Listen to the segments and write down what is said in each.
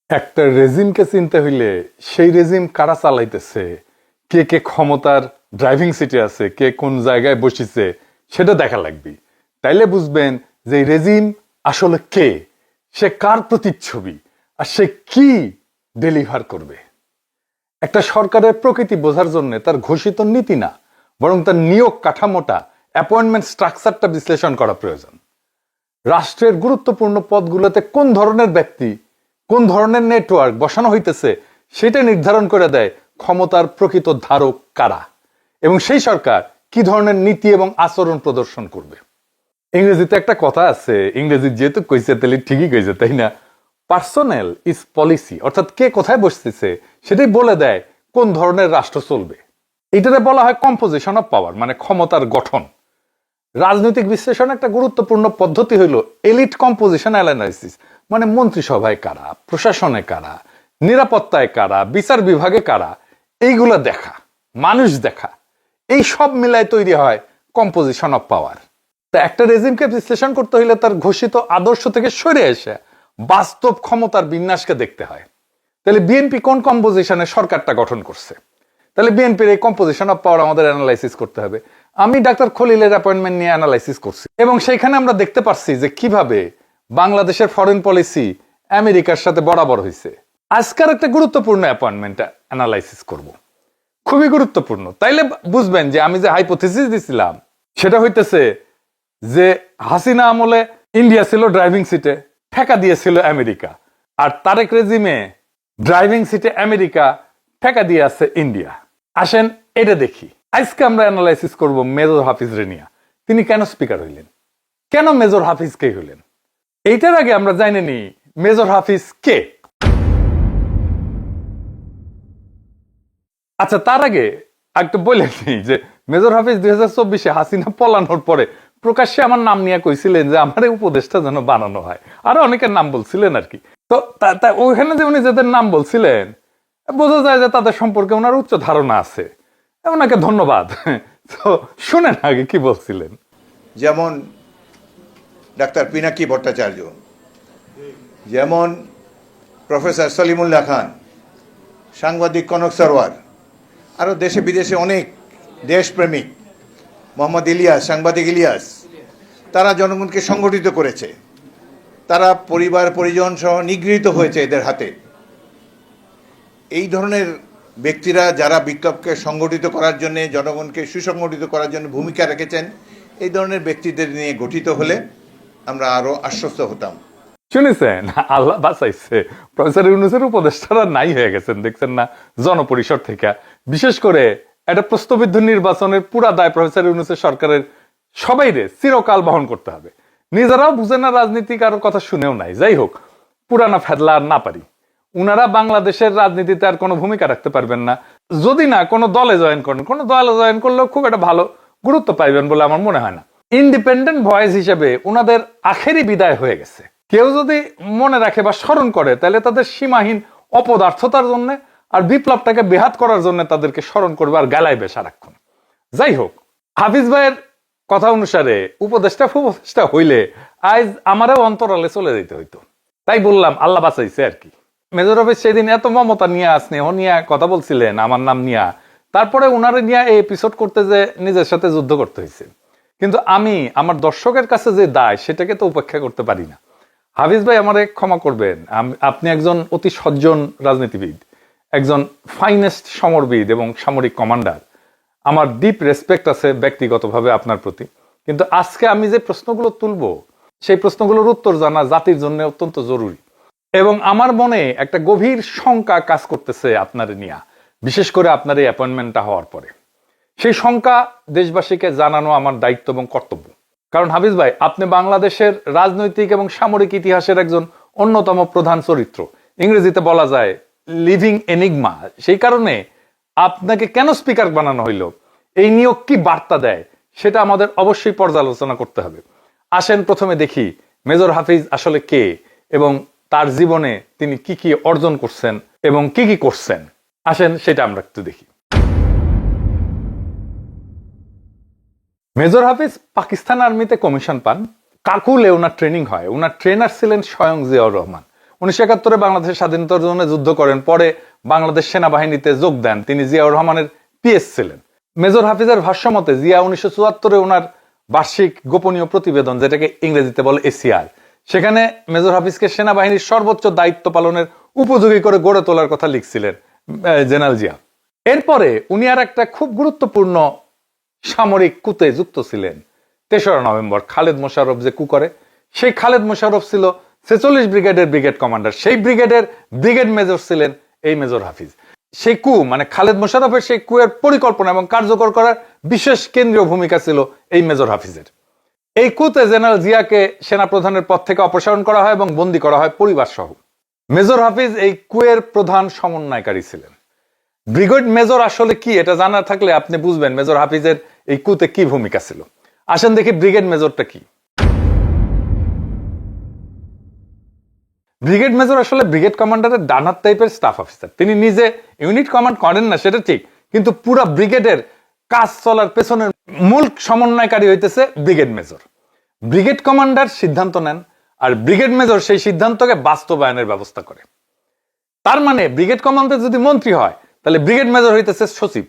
একটা রেজিমকে চিনতে হইলে সেই রেজিম কারা চালাইতেছে, কে কে ক্ষমতার ড্রাইভিং সিটে আছে, কে কোন জায়গায় বসেছে সেটা দেখা লাগবে। তাইলে বুঝবেন যে এই রেজিম আসলে কে, সে কার প্রতিচ্ছবি, আর সে কি ডেলিভার করবে। একটা সরকারের প্রকৃতি বোঝার জন্য তার ঘোষিত নীতি না, বরং তার নিয়োগ কাঠামোটা, অ্যাপয়েন্টমেন্ট স্ট্রাকচারটা বিশ্লেষণ করা প্রয়োজন। রাষ্ট্রের গুরুত্বপূর্ণ পদগুলোতে কোন ধরনের ব্যক্তি, কোন ধরনের নেটওয়ার্ক বসানো হইতেছে সেটা নির্ধারণ করে দেয় ক্ষমতার প্রকৃত ধারক কারা, এবং সেই সরকার কি ধরনের নীতি এবং আচরণ প্রদর্শন করবে। ইংরেজিতে একটা কথা আছে, ইংরেজি যেহেতু কইছে তাহলে ঠিকই কইছে, তাই না? পার্সোনেল ইজ পলিসি, অর্থাৎ কে কোথায় বসতেছে সেটাই বলে দেয় কোন ধরনের রাষ্ট্র চলবে। এটাতে বলা হয় কম্পোজিশন অফ পাওয়ার, মানে ক্ষমতার গঠন। রাজনৈতিক বিশ্লেষণ একটা গুরুত্বপূর্ণ পদ্ধতি হইল এলিট কম্পোজিশন অ্যানালাইসিস, মানে মন্ত্রিসভায় কারা, প্রশাসনে কারা, নিরাপত্তায় কারা, বিচার বিভাগে কারা, এইগুলা দেখা, মানুষ দেখা, এই সব মিলায় তৈরি হয় কম্পোজিশন অফ পাওয়ার। তা একটা রেজিমকে বিশ্লেষণ করতে হইলে তার ঘোষিত আদর্শ থেকে সরে এসে বাস্তব ক্ষমতার বিন্যাসকে দেখতে হয়। তাহলে বিএনপি কোন কম্পোজিশনে সরকারটা গঠন করছে, তাহলে বিএনপির এই কম্পোজিশন অফ পাওয়ার আমাদের অ্যানালাইসিস করতে হবে। আমি ডাক্তার খলিলের অ্যাপয়েন্টমেন্ট নিয়ে অ্যানালাইসিস করছি, এবং সেইখানে আমরা দেখতে পাচ্ছি যে কিভাবে বাংলাদেশের ফরেন পলিসি আমেরিকার সাথে বরাবর হয়েছে। আজকের একটা গুরুত্বপূর্ণ অ্যাপয়েন্টমেন্ট অ্যানালাইসিস করব, খুবই গুরুত্বপূর্ণ। তাইলে বুঝবেন যে আমি যে হাইপোথিসিস দিছিলাম সেটা হইতেছে যে হাসিনা আমলে ইন্ডিয়া ছিল ড্রাইভিং সিটে, ঠেকা দিয়েছিল আমেরিকা, আর তারেক রেজিমে ড্রাইভিং সিটে আমেরিকা, ঠেকা দিয়ে আছে ইন্ডিয়া। আসেন এটা দেখি। আজকে আমরা অ্যানালাইসিস করব মেজর হাফিজ রেনিয়া। তিনি কেন স্পিকার হইলেন, কেন মেজর হাফিজ কে হইলেন। এইটার আগে আমরা জানি নি মেজর হাফিজ কে। আচ্ছা, তার আগে একটু বলে নিই যে মেজর হাফিজ 2024-এ হাসিনা পলানোর পরে প্রকাশ্যে আমার নাম নিয়ে কইছিলেন যে আমার উপদেশটা যেন বানানো হয়, আরো অনেকের নাম বলছিলেন আর কি। তো ওইখানে যে উনি যাদের নাম বলছিলেন, বোঝা যায় যে তাদের সম্পর্কে ওনার উচ্চ ধারণা আছে। ওনাকে ধন্যবাদ। তো শুনেন আগে কি বলছিলেন। যেমন ডাক্তার পিনাকি ভট্টাচার্য, যেমন প্রফেসর সলিমুল্লাহ খান, সাংবাদিক কনক সরওয়ার, আরও দেশে বিদেশে অনেক দেশপ্রেমিক, মোহাম্মদ ইলিয়াস, সাংবাদিক ইলিয়াস, তারা জনগণকে সংগঠিত করেছে। তারা পরিবার পরিজন সহ নিগৃহীত হয়েছে এদের হাতে। এই ধরনের ব্যক্তিরা যারা বিপ্লবকে সংগঠিত করার জন্য, জনগণকে সুসংগঠিত করার জন্য ভূমিকা রেখেছেন, এই ধরনের ব্যক্তিদের নিয়ে গঠিত হলে আমরা আরো আশ্বস্ত হতাম। শুনেছেন, আল্লাহ বাঁচাইছে, প্রফেসর ইউনূসের উপদেষ্টারা নাই হয়ে গেছেন, দেখছেন না, জনপরিষদ থেকে। বিশেষ করে একটা প্রশ্নবিদ্ধ নির্বাচনের পুরা দায় প্রফেসর ইউনূসের সরকারের সবাইরে চিরকাল বহন করতে হবে। নিজেরাও বুঝে না রাজনীতি, কারোর কথা শুনেও নাই। যাই হোক, পুরানা ফেদলা আর না পারি, উনারা বাংলাদেশের রাজনীতিতে আর কোনো ভূমিকা রাখতে পারবেন না, যদি না কোনো দলে জয়েন করেন। কোনো দলে জয়েন করলেও খুব একটা ভালো গুরুত্ব পাইবেন বলে আমার মনে হয় না। ইন্ডিপেন্ডেন্ট ভয়েস হিসেবে ওনাদের আখেরি বিদায় হয়ে গেছে। কেউ যদি মনে রাখে বা স্মরণ করে, তাহলে তাদের সীমাহীন অপদার্থতার জন্য আর বিপ্লবটাকে বেহাত করার জন্য তাদেরকে স্মরণ করবে আর গালাইবে সারাক্ষণ। যাই হোক, হাফিজ ভাইয়ের কথা অনুসারে উপদেষ্টা হইলে আজ আমারও অন্তরালে চলে যেতে হইতো। তাই বললাম, আল্লাহ বাঁচাইছে আর কি। মেজর হাফিজ সেদিন এত মমতা নিয়ে, স্নেহ নিয়ে কথা বলছিলেন আমার নাম নিয়ে, তারপরে উনারে নিয়ে এই এপিসোড করতে যে নিজের সাথে যুদ্ধ করতে হয়েছে। কিন্তু আমি আমার দর্শকের কাছে যে দায় সেটাকে তো উপেক্ষা করতে পারি না। হাফিজ ভাই আমারে ক্ষমা করবেন, আপনি একজন অতি সজ্জন রাজনীতিবিদ, একজন ফাইনেস্ট সমরবিদ এবং সামরিক কমান্ডার। আমার ডিপ রেসপেক্ট আছে ব্যক্তিগতভাবে আপনার প্রতি। কিন্তু আজকে আমি যে প্রশ্নগুলো তুলব, সেই প্রশ্নগুলোর উত্তর জানা জাতির জন্য অত্যন্ত জরুরি। এবং আমার মনে একটা গভীর শঙ্কা কাজ করতেছে আপনার নিয়ে, বিশেষ করে আপনার এই অ্যাপয়েন্টমেন্টটা হওয়ার পরে। সেই শঙ্কা দেশবাসীকে জানানো আমার দায়িত্ব এবং কর্তব্য। কারণ হাফিজ ভাই, আপনি বাংলাদেশের রাজনৈতিক এবং সামরিক ইতিহাসের একজন অন্যতম প্রধান চরিত্র, ইংরেজিতে বলা যায় লিভিং এনিগমা। সেই কারণে আপনাকে কেন স্পিকার বানানো হইল, এই নিয়োগ কি বার্তা দেয়, সেটা আমাদের অবশ্যই পর্যালোচনা করতে হবে। আসেন প্রথমে দেখি মেজর হাফিজ আসলে কে, এবং তার জীবনে তিনি কি কি অর্জন করছেন এবং কি কি করছেন। আসেন সেটা আমরা একটু দেখি। মেজর হাফিজ পাকিস্তান আর্মিতে কমিশন পান। কাকুলে ওনার ট্রেনিং হয়। ওনার ট্রেনার ছিলেন স্বয়ং জিয়াউর রহমান। 1971 বাংলাদেশের স্বাধীনতার জন্য যুদ্ধ করেন, পরে বাংলাদেশ সেনাবাহিনীতে যোগ দেন। তিনি জিয়াউর রহমানের পিএস ছিলেন। মেজর হাফিজের ভাষ্যমতে জিয়া 1974 ওনার বার্ষিক গোপনীয় প্রতিবেদন, যেটাকে ইংরেজিতে বলে এসিআর, সেখানে মেজর হাফিজকে সেনাবাহিনীর সর্বোচ্চ দায়িত্ব পালনের উপযোগী করে গড়ে তোলার কথা লিখছিলেন জেনারেল জিয়া। এরপরে উনি আর একটা খুব গুরুত্বপূর্ণ সামরিক কুতে যুক্ত ছিলেন। 3রা নভেম্বর খালেদ মোশাররফ যে কু করে, সেই খালেদ মোশাররফ ছিল 46 ব্রিগেডের ব্রিগেড কমান্ডার। সেই ব্রিগেডের ব্রিগেড মেজর ছিলেন এই মেজর হাফিজ। সেই কু মানে খালেদ মোশাররফের সেই কুয়ের পরিকল্পনা এবং কার্যকর করার বিশেষ কেন্দ্রীয় ভূমিকা ছিল এই মেজর হাফিজের। এই কুতে জেনারেল জিয়াকে সেনাপ্রধানের পদ থেকে অপসারণ করা হয় এবং বন্দী করা হয় পরিবার সহ। মেজর হাফিজ এই কুয়ের প্রধান সমন্বয়কারী ছিলেন। ব্রিগেড মেজর আসলে কি, এটা জানা থাকলে আপনি বুঝবেন মেজর হাফিজের এই কুতে কি ভূমিকা ছিল। আসেন দেখি ব্রিগেড মেজরটা কি। ব্রিগেড মেজর আসলে ব্রিগেড কমান্ডারের ডানহাত টাইপের স্টাফ অফিসার। তিনি নিজে ইউনিট কমান্ড করেন না, সেটা ঠিক, কিন্তু পুরো ব্রিগেডের কাজ চলার পেছনের মূল সমন্বয়কারী হইতেছে ব্রিগেড মেজর। ব্রিগেড কমান্ডার সিদ্ধান্ত নেন, আর ব্রিগেড মেজর সেই সিদ্ধান্তকে বাস্তবায়নের ব্যবস্থা করে। তার মানে ব্রিগেড কমান্ডার যদি মন্ত্রী হয়, তাহলে ব্রিগেড মেজর হইতেছে সচিব।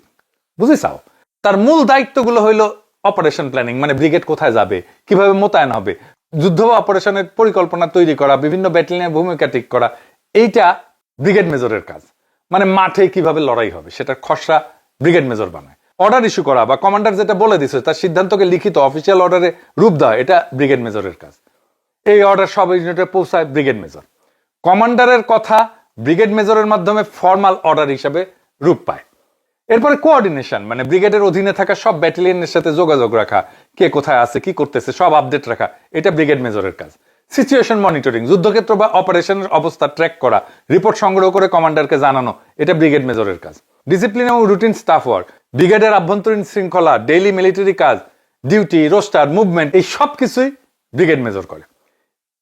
বুঝিছাও? তার মূল দায়িত্বগুলো হইল অপারেশন প্ল্যানিং, মানে ব্রিগেড কোথায় যাবে, কিভাবে মোতায়েন হবে, যুদ্ধ বা অপারেশনের পরিকল্পনা তৈরি করা, বিভিন্ন ব্যাটালিয়নের ভূমিকা ঠিক করা, এইটা ব্রিগেড মেজরের কাজ। মানে মাঠে কিভাবে লড়াই হবে সেটা খসড়া ব্রিগেড মেজর বানায়। অর্ডার ইস্যু করা বা কমান্ডার যেটা বলে দিছে তার সিদ্ধান্তকে লিখিত অফিসিয়াল অর্ডারে রূপ দেওয়া, এটা ব্রিগেড মেজরের কাজ। এই অর্ডার সব ইউনিটে পৌঁছায় ব্রিগেড মেজর। কমান্ডারের কথা ব্রিগেড মেজরের মাধ্যমে ফর্মাল অর্ডার হিসাবে রূপ পায়। এরপরে কোঅর্ডিনেশন, মানে ব্রিগেডের অধীনে থাকা সব ব্যাটালিয়নের সাথে যোগাযোগ রাখা, কে কোথায় আছে, কি করতেছে, সব আপডেট রাখা, এটা ব্রিগেড মেজরের কাজ। সিচুয়েশন মনিটরিং, যুদ্ধক্ষেত্র বা অপারেশনের অবস্থা ট্র্যাক করা, রিপোর্ট সংগ্রহ করে কমান্ডারকে জানানো, এটা ব্রিগেড মেজরের কাজ। ডিসিপ্লিন এবং রুটিন স্টাফ ওয়ার্ক, ব্রিগেডের আভ্যন্তরীণ শৃঙ্খলা, ডেইলি মিলিটারি কাজ, ডিউটি, রোস্টার, মুভমেন্ট, এই সব কিছুই ব্রিগেড মেজর করে।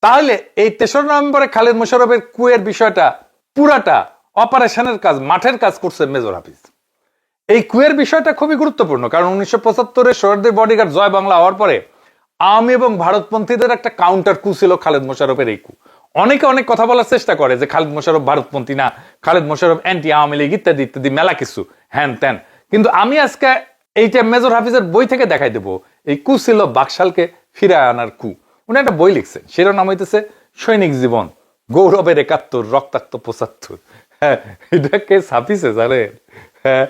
তাহলে এই 3রা নভেম্বরে খালেদ মোশাররফের কুয়ের বিষয়টা পুরাটা অপারেশনের কাজ, মাঠের কাজ করছে মেজর হাফিজ। এই কুয়ের বিষয়টা খুবই গুরুত্বপূর্ণ, কারণ 1975-এ সোহরাওয়ার্দীর বডিগার্ড জয় বাংলা হওয়ার পরে আওয়ামী এবং ভারতপন্থীদের একটা কাউন্টার কু ছিল খালেদ মোশাররফের এই কু। অনেকে অনেক কথা বলার চেষ্টা করে যে খালেদ মোশাররফ ভারতপন্থী না, খালেদ মোশাররফ অ্যান্টি আওয়ামী লীগ ইত্যাদি ইত্যাদি মেলা কিছু হ্যান ত্যান। কিন্তু আমি আজকে এইটা মেজর হাফিজের বই থেকে দেখাই দেবো, এই কু ছিল বাকশালকে ফিরে আনার কু। উনি একটা বই লিখছেন, সেটার নাম হইতেছে সৈনিক জীবন, গৌরবের 71, রক্তাক্ত 75। হ্যাঁ, এটা কে ছাপিছে জানেন? হ্যাঁ,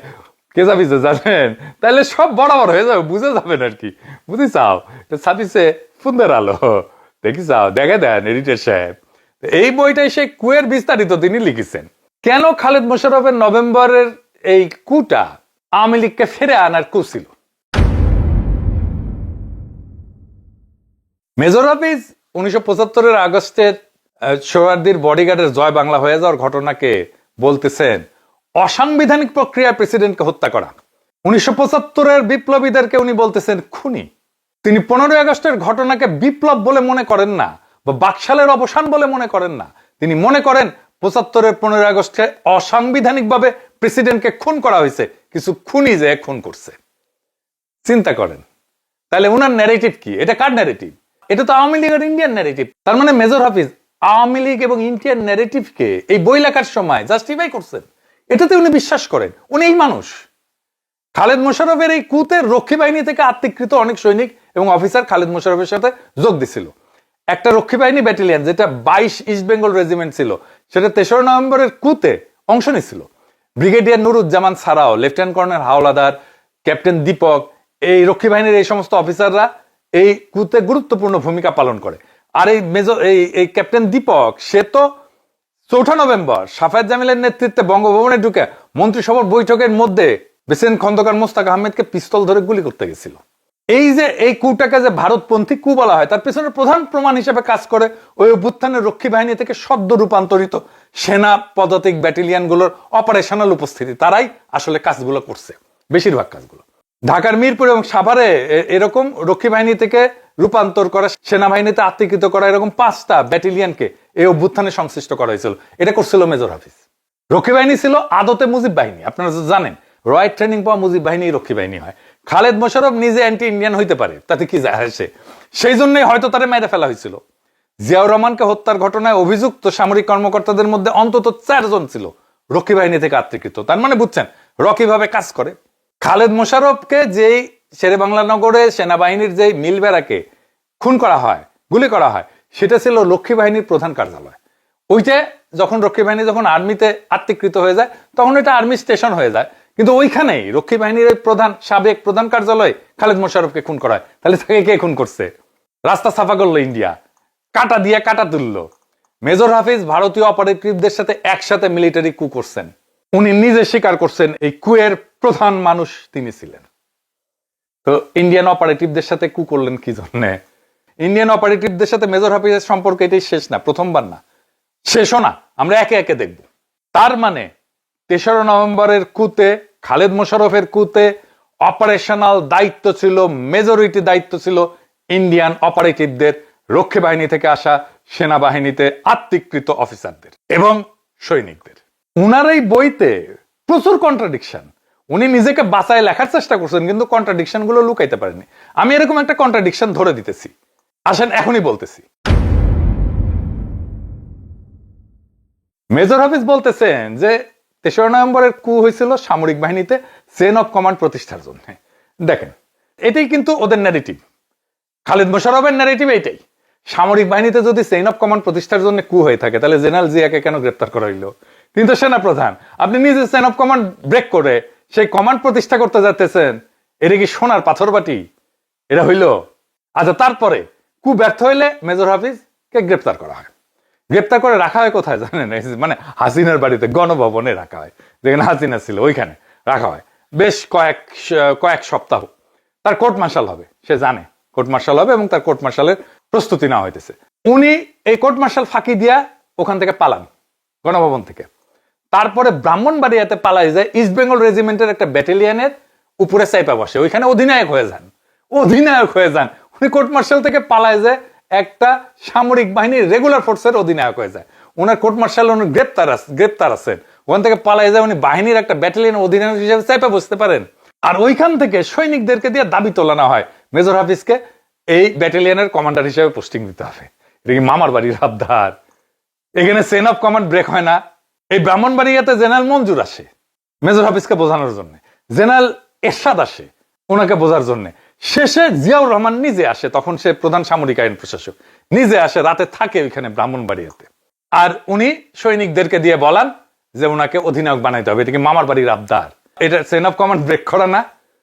কে ছাপিছে জানেন? তাহলে সব বরাবর হয়ে যাবে, বুঝে যাবেন আর কি। বুঝি চাও? ছাপিছে ফুন্দের আলো, দেখি চাও, দেখে দেন এডিটর সাহেব। এই বইটাই সেই কুয়ের বিস্তারিত তিনি লিখেছেন। কেন খালেদ মোশাররফের নভেম্বরের এই কুটা আওয়ামী লীগকে ফিরে আনার কু ছিল। মেজর হাফিজ 1975-এর আগস্টের সোহরাওয়ার্দীর বডিগার্ডের জয় বাংলা হয়ে যাওয়ার ঘটনাকে বলতেছেন অসাংবিধানিক প্রক্রিয়ায় প্রেসিডেন্টকে হত্যা করা। 1975-এর বিপ্লবীদেরকে উনি বলতেছেন খুনি। তিনি 15ই আগস্টের ঘটনাকে বিপ্লব বলে মনে করেন না, বা বাকশালের অবসান বলে মনে করেন না। তিনি মনে করেন 75-এর 15ই আগস্টে অসাংবিধানিকভাবে প্রেসিডেন্টকে খুন করা হয়েছে, কিছু খুনি যে খুন করছে। চিন্তা করেন তাহলে উনার ন্যারেটিভ কি? এটা কার ন্যারেটিভ? এটা তো আওয়ামী লীগের ইন্ডিয়ান ন্যারেটিভ। তার মানে মেজর হাফিজ আওয়ামী লীগ এবং ইন্ডিয়ান ন্যারেটিভকে এই বই লেখার সময় জাস্টিফাই করছেন। এটাতে উনি বিশ্বাস করেন, উনি এই মানুষ। খালেদ মোশাররফের এই কুতে রক্ষী বাহিনী থেকে আত্মীকৃত অনেক সৈনিক এবং অফিসার খালেদ মোশাররফের সাথে যোগ দিছিল। একটা রক্ষী বাহিনী ব্যাটালিয়ন, যেটা 22 ইস্ট বেঙ্গল রেজিমেন্ট ছিল, সেটা 3রা নভেম্বরের কুতে অংশ নিছিল। ব্রিগেডিয়ার নুরুজ্জামান ছাড়াও lieutenant colonel Howlader, captain Deepak, এই রক্ষী বাহিনীর এই সমস্ত অফিসাররা এই কুতে গুরুত্বপূর্ণ ভূমিকা পালন করে। আর এই মেজর এই ক্যাপ্টেন দীপক, সে তো 4 নভেম্বর সাফায়েত জামিলের নেতৃত্বে বঙ্গভবনে ঢুকে মন্ত্রিসভার বৈঠকের মধ্যে প্রেসিডেন্ট খন্দকার মোস্তাক আহমেদকে পিস্তল ধরে গুলি করতে গেছিল। এই যে এই কুটাকে যে ভারতপন্থী কু বলা হয়, তার পেছনে প্রধান প্রমাণ হিসেবে কাজ করে ওই অভ্যুত্থানের রক্ষী বাহিনী থেকে সদ্য রূপান্তরিত সেনা পদাতিক ব্যাটালিয়ন গুলোর অপারেশনাল উপস্থিতি। তারাই আসলে কাজগুলো করছে, বেশিরভাগ কাজগুলো। ঢাকার মিরপুর এবং সাভারে এরকম রক্ষী বাহিনী থেকে রূপান্তর করা, সেনাবাহিনীতে আত্মীকৃত করা এরকম 5টা ব্যাটালিয়নকে এই অভ্যুত্থানে সংশ্লিষ্ট করা হয়েছিল। এটা করছিল মেজর হাফিজ। রক্ষী বাহিনী ছিল আদতে মুজিব বাহিনী, আপনারা জানেন রয়্যাল ট্রেনিং পাওয়া মুজিব বাহিনী রক্ষী বাহিনী হয়। খালেদ মোশাররফ নিজে অ্যান্টি ইন্ডিয়ান হইতে পারে, তাতে কি যায় আসে? সেই জন্যই হয়তো তারা মেরে ফেলা হয়েছিল। জিয়াউর রহমানকে হত্যার ঘটনায় অভিযুক্ত সামরিক কর্মকর্তাদের মধ্যে অন্তত 4 জন ছিল রক্ষী বাহিনী থেকে আত্মীকৃত। তার মানে বুঝছেন রকি ভাবে কাজ করে। খালেদ মোশাররফকে যেই শেরেবাংলা নগরে সেনাবাহিনীর যেই মিল ব্যারাকে খুন করা হয়, গুলি করা হয়, সেটা ছিল রক্ষী বাহিনীর প্রধান কার্যালয়। ওইটা যখন রক্ষী বাহিনী যখন আর্মিতে আত্মীকৃত হয়ে যায় তখন এটা আর্মি স্টেশন হয়ে যায়, কিন্তু ওইখানেই রক্ষী বাহিনীর সাবেক প্রধান কার্যালয় খালেদ মোশাররফকে খুন করা হয়। তাহলে তাকে কে খুন করছে? রাস্তা সাফা করলো ইন্ডিয়া, কাটা দিয়ে কাটা তুললো। মেজর হাফিজ ভারতীয় অপারেটিভদের সাথে একসাথে মিলিটারি কু করছেন। উনি নিজে স্বীকার করছেন এই কুয়ের প্রধান মানুষ তিনি ছিলেন। তো ইন্ডিয়ান অপারেটিভদের সাথে কু করলেন কি জন্যে? ইন্ডিয়ান অপারেটিভদের সাথে মেজর হাফিজের সম্পর্ক এটাই শেষ না, প্রথমবার না, শেষও না, আমরা একে একে দেখব। তার মানে 3রা নভেম্বরের কুতে, খালেদ মোশাররফের কুতে অপারেশনাল দায়িত্ব ছিল, মেজরিটি দায়িত্ব ছিল ইন্ডিয়ান অপারেটিভদের, রক্ষী বাহিনী থেকে আসা সেনাবাহিনীতে আত্মীকৃত অফিসারদের এবং সৈনিকদের। উনার এই বইতে প্রচুর কন্ট্রাডিকশন, উনি নিজেকে বাঁচায় লেখার চেষ্টা করছেন কিন্তু কন্ট্রাডিকশন গুলো লুকাইতে পারেনি। আমি এরকম একটা কন্ট্রাডিকশন ধরে দিতেছি, আসেন এখনই বলতেছি। মেজর হাফিজ বলতেছেন যে 3রা নভেম্বরের কু হয়েছিল সামরিক বাহিনীতে চেইন অফ কমান্ড প্রতিষ্ঠার জন্য। দেখেন এটাই কিন্তু ওদের ন্যারেটিভ, খালেদ মোশাররফের ন্যারেটিভ এইটাই। সামরিক বাহিনীতে যদি চেইন অফ কমান্ড প্রতিষ্ঠার জন্য কু হয়ে থাকে তাহলে জেনারেল জিয়াকে কেন গ্রেপ্তার করা হইলো? তিনি তো সেনা প্রধান, আপনি নিজে চেইন অফ কমান্ড ব্রেক করে সেই কমান্ড প্রতিষ্ঠা করতে যাচ্তেছেন, এটা কি সোনার পাথর বাটি? এটা হইল? আচ্ছা, তারপরে কু ব্যর্থ হইলে মেজর হাফিজকে গ্রেপ্তার করা হয়। গ্রেপ্তার করে রাখা হয় কোথায় জানেন? মানে হাসিনার বাড়িতে, গণভবনে রাখা হয়, যেখানে হাসিনা ছিল ওইখানে রাখা হয় বেশ কয়েক সপ্তাহ। তার কোর্ট মার্শাল হবে, সে জানে কোর্ট মার্শাল হবে এবং তার কোর্ট মার্শালের প্রস্তুতি নেওয়া হইতেছে। উনি এই কোর্ট মার্শাল ফাঁকি দিয়া ওখান থেকে পালান, গণভবন থেকে। তারপরে ব্রাহ্মণবাড়িয়াতে পালাই যায়, ইস্ট বেঙ্গল রেজিমেন্টের একটা ব্যাটালিয়নের উপরে চাইপা বসে, ওইখানে অধিনায়ক হয়ে যান। উনি কোর্ট মার্শাল থেকে পালায় যায় একটা সামরিক বাহিনীর রেগুলার ফোর্সের অধিনায়ক হয়ে যায়। ওনার কোর্ট মার্শাল উনি গ্রেপ্তার আছেন, ওখান থেকে পালায় যায়, উনি বাহিনীর একটা ব্যাটালিয়নের অধিনায়ক হিসেবে চাইপা বসতে পারেন। আর ওইখান থেকে সৈনিকদেরকে দিয়ে দাবি তোলানো হয় মেজর হাফিজকে এই ব্যাটালিয়নের কমান্ডার হিসেবে পোস্টিং দিতে হবে। এটা কি মামার বাড়ির আবদার? এখানে চেইন অফ কমান্ড ব্রেক হয় না। এই ব্রাহ্মণবাড়িয়াতে জেনারেল মঞ্জুর আসে মেজর হাফিজকে বোঝানোর জন্য, জেনারেল এরশাদ আসে ওনাকে বোঝার জন্য, শেষে জিয়াউর রহমান নিজে আসে, তখন সে প্রধান সামরিক আইন প্রশাসক, নিজে আসে, রাতে থাকে ওইখানে ব্রাহ্মণবাড়িয়াতে। আর উনি সৈনিকদেরকে দিয়ে বলান যে ওনাকে অধিনায়ক বানাইতে হবে। এটা কি মামার বাড়ির আবদার? এটা চেইন অফ কমান্ড ব্রেক করা না?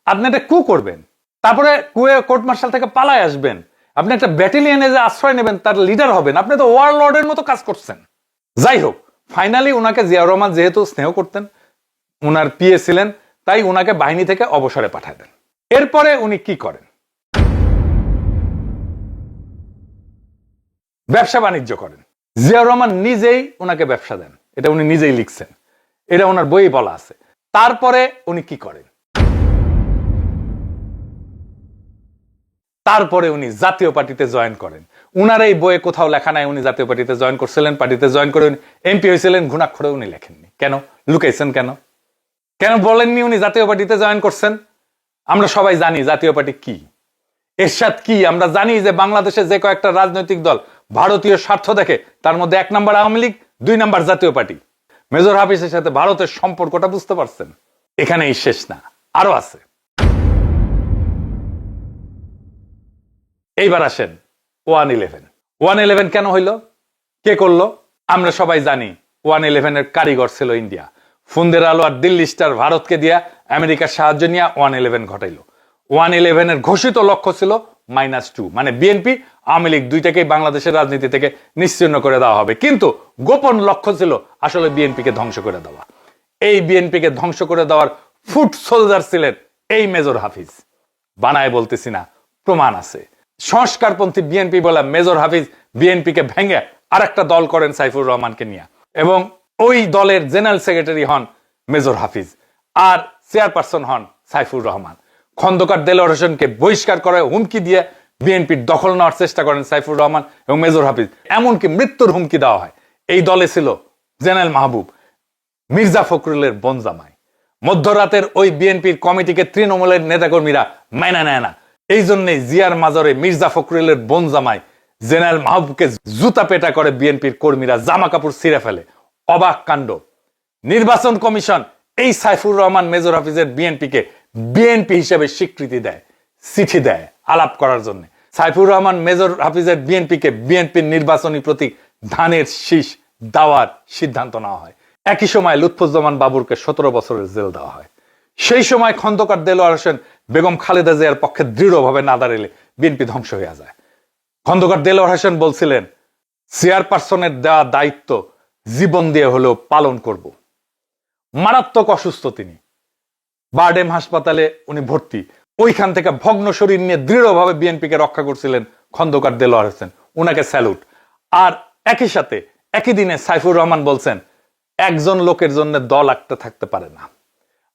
আপনি একটা কু করবেন, তারপরে কুয়ে কোর্ট মার্শাল থেকে পালায় আসবেন, আপনি একটা ব্যাটালিয়নে যে আশ্রয় নেবেন, তার লিডার হবেন, আপনি তো ওয়ারলর্ডের মতো কাজ করছেন। যাই হোক, ফাইনালি ওনাকে জিয়াউর রহমান যেহেতু স্নেহ করতেন, ওনার পিএ ছিলেন, তাই ওনাকে বাহিনী থেকে অবসরে পাঠায় দেন। এরপরে উনি কি করেন? ব্যবসা বাণিজ্য করেন। জিয়াউর রহমান নিজেই ওনাকে ব্যবসা দেন, এটা উনি নিজেই লিখছেন, এটা ওনার বই বলা আছে। তারপরে উনি কি করেন? তারপরে উনি জাতীয় পার্টিতে জয়েন করেন। উনার এই বইয়ে কোথাও লেখা নাই উনি জাতীয় পার্টিতে জয়েন করছিলেন। পার্টিতে জয়েন করে এমপি হয়েছিলেন, ঘুণাক্ষরে উনি লেখেননি। কেন লুকাইছেন? কেন বলেননি উনি জাতীয় পার্টিতে জয়েন করছেন? আমরা সবাই জানি জাতীয় পার্টি কি, এরশাদ কি। আমরা জানি যে বাংলাদেশে যে কয়েকটা রাজনৈতিক দল ভারতীয় স্বার্থ দেখে, তার মধ্যে 1 নম্বর আওয়ামী লীগ, 2 নম্বর জাতীয় পার্টি। মেজর হাফিজের সাথে ভারতের সম্পর্কটা বুঝতে পারছেন? এখানেই শেষ না, আরো আছে। এইবার আসেন 1/11। 1/11 কেন হইল? কে করলো? আমরা সবাই জানি 1/11 এর কারিগর ছিল ইন্ডিয়া। ফুন্দের আলো আর দিল্লি স্টার ভারতকে দিয়া আমেরিকার সাহায্য নিয়ে 1/11 ঘটাইল। 1/11 এর ঘোষিত লক্ষ্য ছিল -2, মানে বিএনপি আওয়ামী লীগ দুইটাকেই বাংলাদেশের রাজনীতি থেকে নিশ্চিহ্ন করে দেওয়া হবে। কিন্তু গোপন লক্ষ্য ছিল আসলে বিএনপিকে ধ্বংস করে দেওয়া। এই বিএনপিকে ধ্বংস করে দেওয়ার ফুট সোলজার ছিলেন এই মেজর হাফিজ। বানায় বলতেছি না, প্রমাণ আছে। সংস্কারপন্থী বিএনপি বলে মেজর হাফিজ বিএনপিকে ভেঙে আরেকটা দল করেন সাইফুর রহমানকে নিয়ে, এবং ওই দলের জেনারেল সেক্রেটারি হন মেজর হাফিজ আর চেয়ারপারসন হন সাইফুর রহমান। খন্দকার দেলোয়ার হোসেনকে বহিষ্কার করে হুমকি দিয়ে বিএনপির দখল নেওয়ার চেষ্টা করেন সাইফুর রহমান এবং মেজর হাফিজ, এমনকি মৃত্যুর হুমকি দেওয়া হয়। এই দলে ছিল জেনারেল মাহবুব, মির্জা ফখরুলের বনজামাই। মধ্যরাতের ওই বিএনপির কমিটিকে তৃণমূলের নেতাকর্মীরা মাইনা নেয় না। এই জন্যই জিয়ার মাজারে মির্জা ফখরুলের বনজামাই জেনারেল মাহবুবকে জুতা পেটা করে বিএনপির কর্মীরা, জামা কাপড় ছিঁড়ে ফেলে। অবাক কাণ্ড। নির্বাচন কমিশন এই সাইফুর রহমান মেজর হাফিজের বিএনপিকে বিএনপি হিসেবে স্বীকৃতি দেয়, চিঠি দেয় আলাপ করার জন্য। সাইফুর রহমান মেজর হাফিজের বিএনপিকে বিএনপির নির্বাচনী প্রতীক ধানের শীষ দেওয়ার সিদ্ধান্ত নেওয়া হয়। একই সময় লুৎফুজ্জামান বাবুরকে 17 বছরের জেল দেওয়া হয়। সেই সময় খন্দকার দেলোয়ার হোসেন বেগম খালেদা জিয়ার পক্ষে দৃঢ়ভাবে না দাঁড়ালে বিএনপি ধ্বংস হয়ে যায়। খন্দকার দেলোয়ার হোসেন বলছিলেন, চেয়ারপারসনের দেওয়া দায়িত্ব জীবন দিয়ে হলেও পালন করব। মারাত্মক অসুস্থ তিনি, বারডেম হাসপাতালে উনি ভর্তি। ওইখান থেকে ভগ্ন শরীর নিয়ে দৃঢ়ভাবে বিএনপিকে রক্ষা করছিলেন খন্দকার দেলোয়ার হোসেন, উনাকে স্যালুট। আর একই সাথে একই দিনে সাইফুর রহমান বলছেন, একজন লোকের জন্য দল একটা থাকতে পারে না।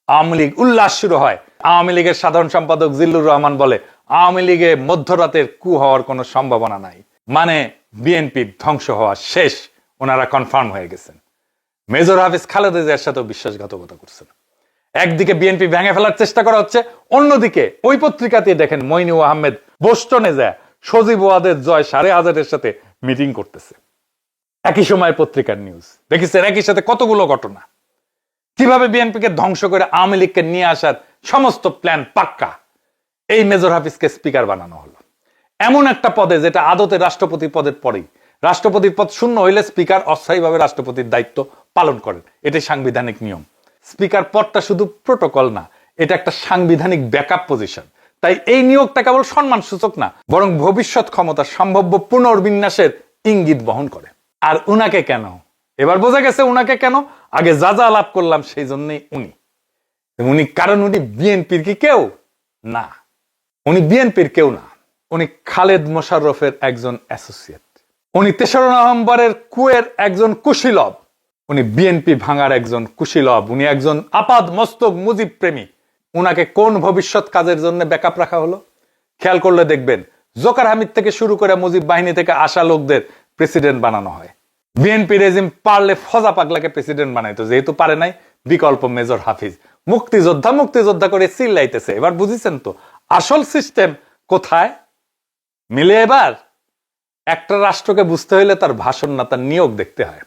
আওয়ামী লীগ উল্লাস শুরু হয়। আওয়ামী লীগের সাধারণ সম্পাদক জিল্লুর রহমান বলে, আওয়ামী লীগে মধ্যরাতের কু হওয়ার কোনো সম্ভাবনা নাই, মানে বিএনপি ধ্বংস হওয়া শেষ, ওনারা কনফার্ম হয়ে গেছেন। মেজর হাফিজ খালেদা জিয়ার সাথেও বিশ্বাসঘাতকতা করছেন। একদিকে বিএনপি ভেঙে ফেলার চেষ্টা করা হচ্ছে, অন্যদিকে ওই পত্রিকাতে দেখেন মইনুল আহমেদ বোস্টনে যায় সজীব ওয়াদের জয় 5,500-এর সাথে মিটিং করতেছে। একই সময় পত্রিকার নিউজ দেখেছেন, একই সাথে কতগুলো ঘটনা, কিভাবে বিএনপিকে ধ্বংস করে আওয়ামী লীগকে নিয়ে আসার সমস্ত প্ল্যান পাক্কা। এই মেজর হাফিজকে স্পিকার বানানো হলো এমন একটা পদে যেটা আদতে রাষ্ট্রপতি পদের পরেই। রাষ্ট্রপতির পদ শূন্য হইলে স্পিকার অস্থায়ীভাবে রাষ্ট্রপতির দায়িত্ব পালন করেন, এটাই সাংবিধানিক নিয়ম। স্পিকার পদটা শুধু প্রোটোকল না, এটা একটা সাংবিধানিক ব্যাকআপ পজিশন। তাই এই নিয়োগটা কেবল সম্মান সূচক না, বরং ভবিষ্যৎ ক্ষমতা সম্ভাব্য পুনর্বিন্যাসের ইঙ্গিত বহন করে। আর উনাকে কেন, এবার বোঝা গেছে উনাকে কেন। আগে যা যা লাভ করলাম সেই জন্যই উনি কারণ উনি বিএনপির কি কেউ না, উনি বিএনপির কেউ না, উনি খালেদ মোশাররফের একজন অ্যাসোসিয়েট। উনি 3রা নভেম্বরের কুয়ের একজন কুশীলব, উনি বিএনপি ভাঙার একজন কুশীলব, উনি একজন আপাদ মস্তক মুজিব প্রেমী। উনাকে কোন ভবিষ্যৎ কাজের জন্য ব্যাকআপ রাখা হলো? খেয়াল করলে দেখবেন, জোকার হামিদ থেকে শুরু করে মুজিব বাহিনী থেকে আসা লোকদের প্রেসিডেন্ট বানানো হয়। বিএনপি রেজিম পারলে ফজা পাগলাকে প্রেসিডেন্ট বানাইতো, যেহেতু পারে নাই বিকল্প মেজর হাফিজ। মুক্তিযোদ্ধা করে চিল্লাইতেছে। এবার বুঝেছেন তো আসল সিস্টেম কোথায় মিলে। এবার একটা রাষ্ট্রকে বুঝতে হইলে তার ভাষণ না, তার নিয়োগ দেখতে হয়,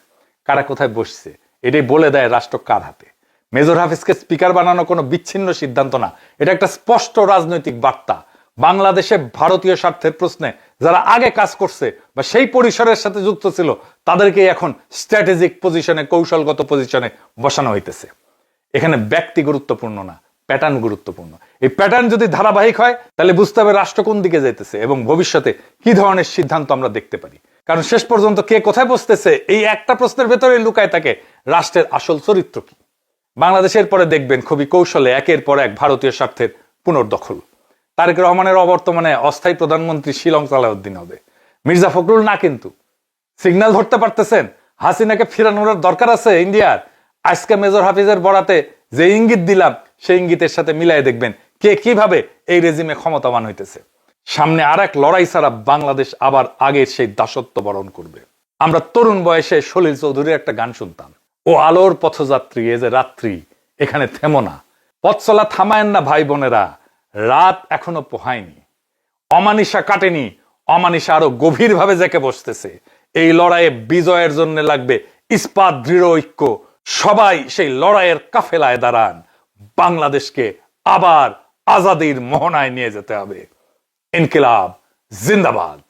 কারা কোথায় বসছে, এটাই বলে দেয় রাষ্ট্র কার হাতে। মেজর হাফিজকে স্পিকার বানানো কোনো বিচ্ছিন্ন সিদ্ধান্ত না, এটা একটা স্পষ্ট রাজনৈতিক বার্তা। বাংলাদেশে ভারতীয় স্বার্থের প্রশ্নে যারা আগে কাজ করছে বা সেই পরিসরের সাথে যুক্ত ছিল, তাদেরকে এখন স্ট্র্যাটেজিক পজিশনে, কৌশলগত পজিশনে বসানো হইতেছে। এখানে ব্যক্তি গুরুত্বপূর্ণ না, প্যাটার্ন গুরুত্বপূর্ণ। এই প্যাটার্ন যদি ধারাবাহিক হয়, তাহলে বুঝতে হবে রাষ্ট্র কোন দিকে যাইতেছে এবং ভবিষ্যতে কি ধরনের সিদ্ধান্ত আমরা দেখতে পারি। কারণ শেষ পর্যন্ত কে কোথায় বসতেছে, এই একটা প্রশ্নের ভেতরে লুকায় থাকে রাষ্ট্রের আসল চরিত্র কি। বাংলাদেশের পরে দেখবেন খুবই কৌশলে একের পর এক ভারতীয় স্বার্থের পুনর্দখল। তারেক রহমানের অবর্তমানে অস্থায়ী প্রধানমন্ত্রী শিলং সালাউদ্দিন হবে, মির্জা ফখরুল না। কিন্তু সিগন্যাল ধরতে পারতেছেন হাসিনাকে ফিরানোর দরকার আছে ইন্ডিয়ার। আজকে মেজর হাফিজের বরাতে যে ইঙ্গিত দিলাম, সেই ইঙ্গিতের সাথে মিলাই দেখবেন কে কিভাবে এই রেজিমে ক্ষমতাবান হইতেছে। সামনে আর এক লড়াই ছাড়া বাংলাদেশ আবার আগের সেই দাসত্ব বরণ করবে। আমরা তরুণ বয়সে সলিল চৌধুরীর একটা গান শুনতাম, ও আলোর পথযাত্রী এ যে রাত্রি এখানে থেমো না, পথ চলা থামায়েন না ভাই বোনেরা, রাত এখনো পোহায়নি, অমানিসা কাটেনি, অমানিসা আরো গভীর ভাবে জেকে বসতেছে। এই লড়াইয়ে বিজয়ের জন্য লাগবে ইস্পাত দৃঢ় ঐক্য। সবাই সেই লড়াইয়ের কাফেলায় দাঁড়ান, বাংলাদেশকে আবার আজাদির মোহনায় নিয়ে যেতে হবে। ইনকিলাব জিন্দাবাদ।